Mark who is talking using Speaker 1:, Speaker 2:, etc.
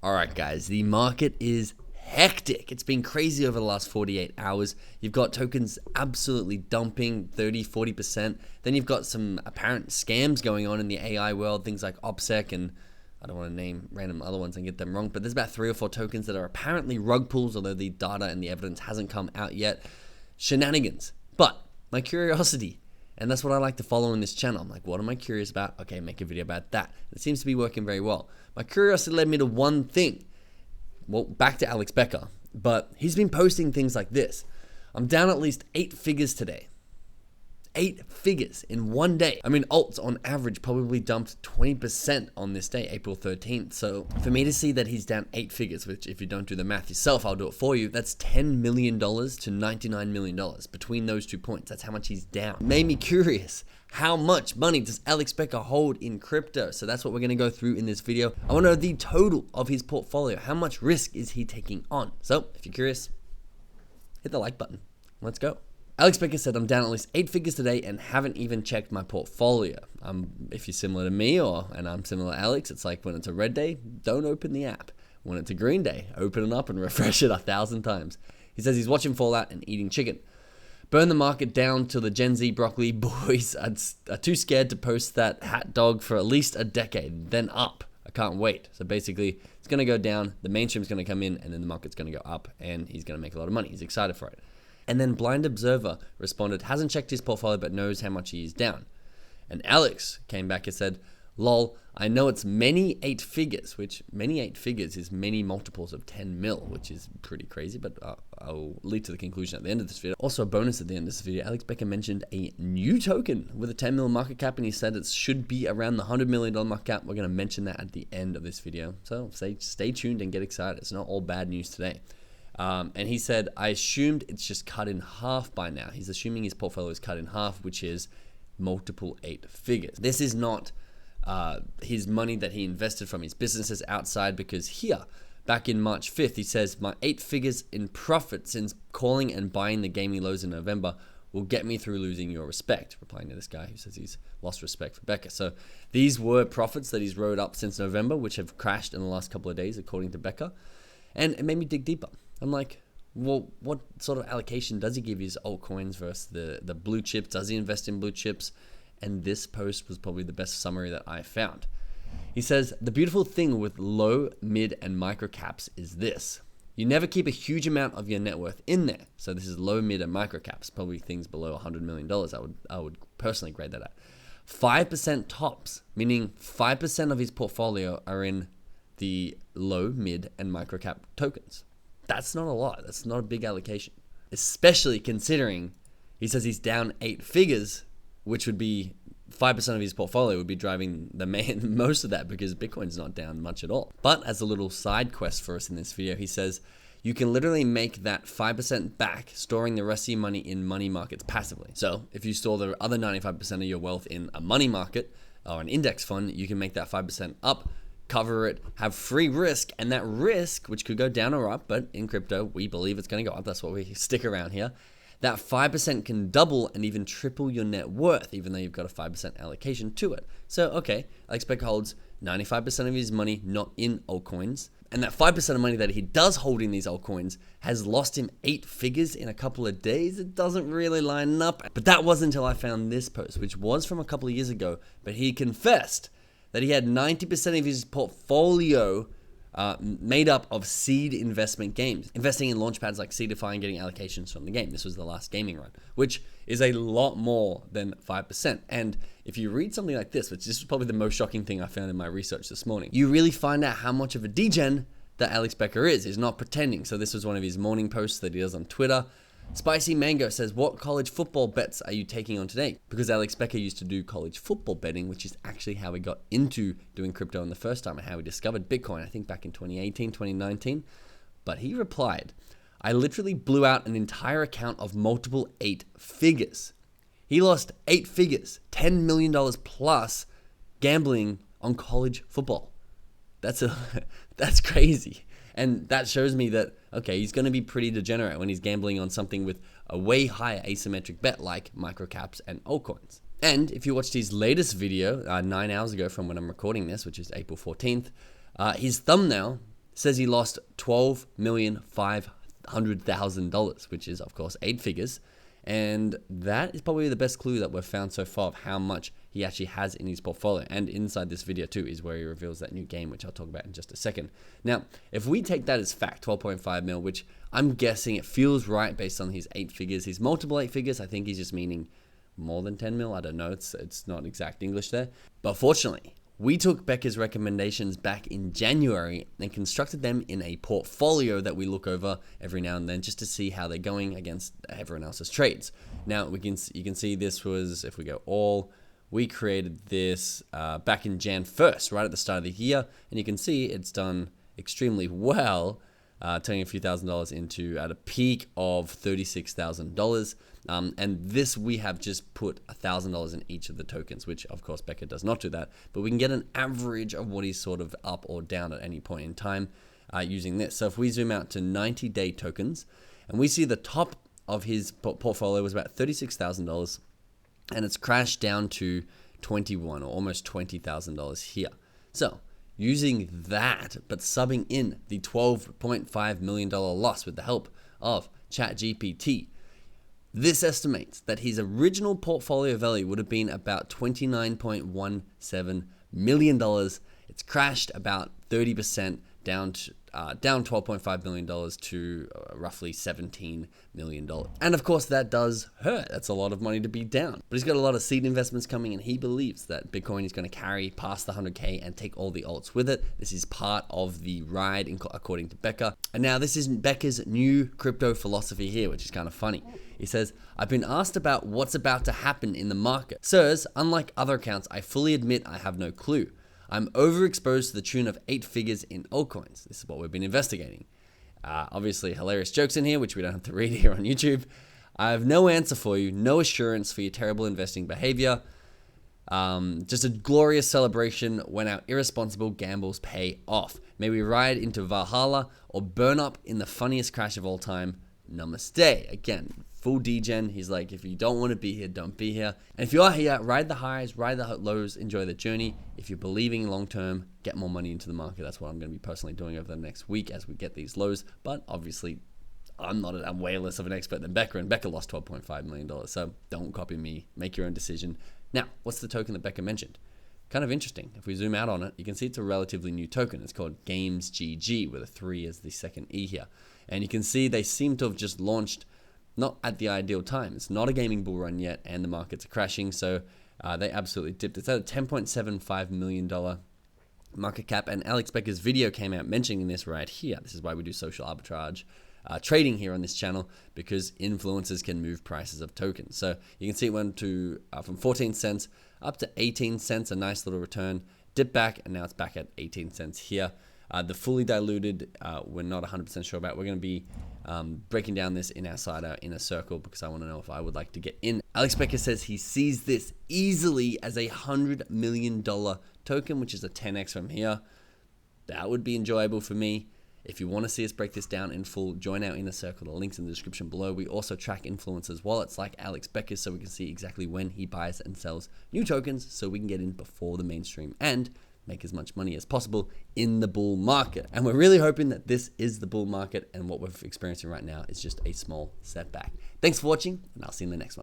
Speaker 1: All right, guys, the market is hectic. It's been crazy over the last 48 hours. You've got tokens absolutely dumping 30-40%. Then you've got some apparent scams going on in the AI world, things like OPSEC, and I don't want to name random other ones and get them wrong, but there's about 3 or 4 tokens that are apparently rug pulls, although the data and the evidence hasn't come out yet. Shenanigans. But my curiosity, and that's what I like to follow in this channel. I'm like, what am I curious about? Okay, make a video about that. It seems to be working very well. My curiosity led me to one thing. Well, back to Alex Becker, but he's been posting things like this. I'm down at least 8 figures today. 8 figures in one day. I mean, alts on average probably dumped 20% on this day, April 13th. So for me to see that he's down 8 figures, which if you don't do the math yourself, I'll do it for you. That's $10 million to $99 million between those 2 points. That's how much he's down. It made me curious. How much money does Alex Becker hold in crypto? So that's what we're going to go through in this video. I want to know the total of his portfolio. How much risk is he taking on? So if you're curious, hit the like button. Let's go. Alex Becker said, I'm down at least 8 figures today and haven't even checked my portfolio. If you're similar to me and I'm similar to Alex, it's like when it's a red day, don't open the app. When it's a green day, open it up and refresh it 1,000 times. He says he's watching Fallout and eating chicken. Burn the market down till the Gen Z broccoli boys are too scared to post that hat dog for at least a decade, then up. I can't wait. So basically, it's going to go down, the mainstream's going to come in, and then the market's going to go up, and he's going to make a lot of money. He's excited for it. And then Blind Observer responded, hasn't checked his portfolio but knows how much he is down. And Alex came back and said, lol, I know it's many 8 figures, which many 8 figures is many multiples of 10 mil, which is pretty crazy, but I'll lead to the conclusion at the end of this video. Also a bonus at the end of this video, Alex Becker mentioned a new token with a 10 mil market cap, and he said it should be around the $100 million market cap. We're going to mention that at the end of this video. So stay tuned and get excited. It's not all bad news today. And he said, I assumed it's just cut in half by now. He's assuming his portfolio is cut in half, which is multiple 8 figures. This is not his money that he invested from his businesses outside, because here, back in March 5th, he says, my 8 figures in profit since calling and buying the gaming lows in November will get me through losing your respect, replying to this guy who says he's lost respect for Becker. So these were profits that he's rode up since November, which have crashed in the last couple of days, according to Becker. And it made me dig deeper. I'm like, well, what sort of allocation does he give his altcoins versus the blue chips? Does he invest in blue chips? And this post was probably the best summary that I found. He says, the beautiful thing with low, mid, and micro caps is this. You never keep a huge amount of your net worth in there. So this is low, mid, and micro caps, probably things below $100 million. I would personally grade that at 5% tops, meaning 5% of his portfolio are in the low, mid, and micro cap tokens. That's not a lot. That's not a big allocation, especially considering he says he's down 8 figures, which would be 5% of his portfolio would be driving the most of that, because Bitcoin's not down much at all. But as a little side quest for us in this video, he says you can literally make that 5% back storing the rest of your money in money markets passively. So if you store the other 95% of your wealth in a money market or an index fund, you can make that 5% up, cover it, have free risk, and that risk, which could go down or up, but in crypto, we believe it's going to go up. That's what we stick around here. That 5% can double and even triple your net worth, even though you've got a 5% allocation to it. So, okay, Alex Becker holds 95% of his money not in altcoins, and that 5% of money that he does hold in these altcoins has lost him 8 figures in a couple of days. It doesn't really line up. But that wasn't until I found this post, which was from a couple of years ago, but he confessed that he had 90% of his portfolio made up of seed investment games, investing in launchpads like Seedify and getting allocations from the game. This was the last gaming run, which is a lot more than 5%. And if you read something like this, which this is probably the most shocking thing I found in my research this morning, you really find out how much of a degen that Alex Becker is. He's not pretending. So this was one of his morning posts that he does on Twitter. Spicy Mango says, what college football bets are you taking on today? Because Alex Becker used to do college football betting, which is actually how he got into doing crypto in the first time and how he discovered Bitcoin, I think back in 2018, 2019. But he replied, I literally blew out an entire account of multiple 8 figures. He lost 8 figures, $10 million plus gambling on college football. That's crazy. And that shows me that, okay, he's going to be pretty degenerate when he's gambling on something with a way higher asymmetric bet like microcaps and altcoins. And if you watched his latest video 9 hours ago from when I'm recording this, which is April 14th, his thumbnail says he lost $12,500,000, which is, of course, 8 figures. And that is probably the best clue that we've found so far of how much he actually has in his portfolio. And inside this video too is where he reveals that new game, which I'll talk about in just a second. Now, if we take that as fact, 12.5 mil, which I'm guessing it feels right based on his 8 figures, his multiple 8 figures, I think he's just meaning more than 10 mil. I don't know. It's not exact English there. But fortunately, we took Becker's recommendations back in January and constructed them in a portfolio that we look over every now and then just to see how they're going against everyone else's trades. Now, you can see this was, if we go all, we created this back in Jan 1st, right at the start of the year. And you can see it's done extremely well, turning a few $1,000s into at a peak of $36,000. And this we have just put $1,000 in each of the tokens, which of course Becker does not do that, but we can get an average of what he's sort of up or down at any point in time using this. So if we zoom out to 90-day tokens, and we see the top of his portfolio was about $36,000, and it's crashed down to $21 or almost $20,000 here. So using that, but subbing in the $12.5 million loss with the help of ChatGPT, this estimates that his original portfolio value would have been about $29.17 million. It's crashed about 30% down $12.5 million to roughly $17 million. And of course, that does hurt. That's a lot of money to be down. But he's got a lot of seed investments coming, and he believes that Bitcoin is going to carry past the 100K and take all the alts with it. This is part of the ride, according to Becker. And now this is Becker's new crypto philosophy here, which is kind of funny. He says, I've been asked about what's about to happen in the market. Sirs, unlike other accounts, I fully admit I have no clue. I'm overexposed to the tune of 8 figures in altcoins. This is what we've been investigating. Obviously, hilarious jokes in here, which we don't have to read here on YouTube. I have no answer for you, no assurance for your terrible investing behavior. Just a glorious celebration when our irresponsible gambles pay off. May we ride into Valhalla or burn up in the funniest crash of all time. Namaste. Again, full degen. He's like, if you don't want to be here, don't be here. And if you are here, ride the highs, ride the lows, enjoy the journey. If you're believing long term, get more money into the market. That's what I'm going to be personally doing over the next week as we get these lows. But obviously, I'm way less of an expert than Becker, and Becker lost $12.5 million. So don't copy me. Make your own decision. Now, what's the token that Becker mentioned? Kind of interesting. If we zoom out on it, you can see it's a relatively new token. It's called Games GG with a 3 as the second E here. And you can see they seem to have just launched not at the ideal time. It's not a gaming bull run yet, and the markets are crashing, so they absolutely dipped. It's at a $10.75 million market cap, and Alex Becker's video came out mentioning this right here. This is why we do social arbitrage trading here on this channel, because influencers can move prices of tokens. So you can see it went to from 14 cents up to 18 cents, a nice little return, dipped back, and now it's back at 18 cents here. The fully diluted, we're not 100% sure about. We're going to be breaking down this in our inner circle because I want to know if I would like to get in. Alex Becker says he sees this easily as a $100 million token, which is a 10x from here. That would be enjoyable for me. If you want to see us break this down in full, join our inner circle. The link's in the description below. We also track influencers' wallets like Alex Becker, so we can see exactly when he buys and sells new tokens, so we can get in before the mainstream and make as much money as possible in the bull market. And we're really hoping that this is the bull market, and what we're experiencing right now is just a small setback. Thanks for watching, and I'll see you in the next one.